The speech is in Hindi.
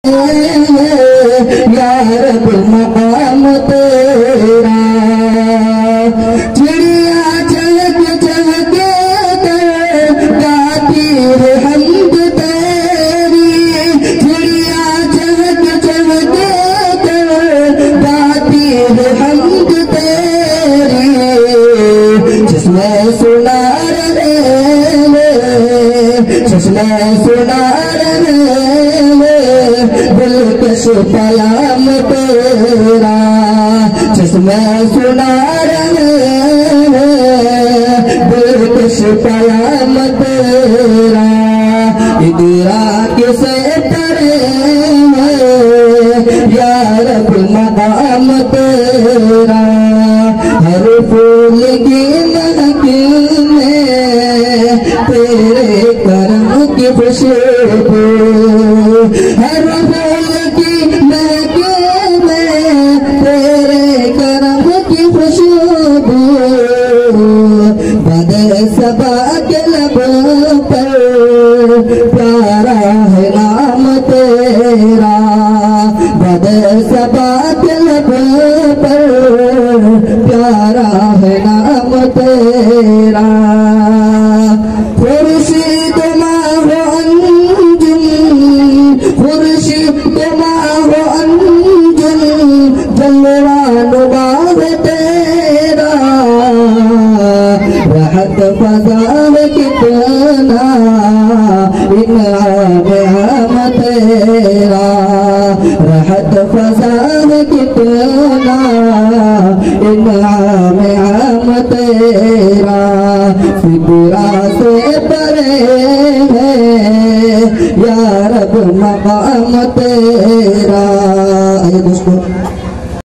या रब मकाम तेरा। चिड़िया चहक चहक कर गाती है हमद तेरी, चिड़िया चहक चहक कर गाती है हमद तेरी। जिसमें सुना रहे जिसमें सुना रहे दिलकश कलाम तेरा, जिसमें सुना रहे दिलकश कलाम तेरा। इकरा किसे पढ़े या रब मकाम तेरा। हर फूल की महफिल में तेरे करम की खुशबू, हर फूल की महफिल में तेरे करम की खुशबू। बदे सबा के लबों पर प्यारा है नाम तेरा, बदे सबा के लबों पर प्यारा है नाम तेरा। खुर्शीद माहो अंजुम, खुर्शीद माहो अंजुम, जलवानुमा है तेरा। रहत फजा है कितना इनाम है तेरा, रहत फजा है कितना इनाम है तेरा। फिक्रा से परे है या रब मकाम तेरा। दोस्तों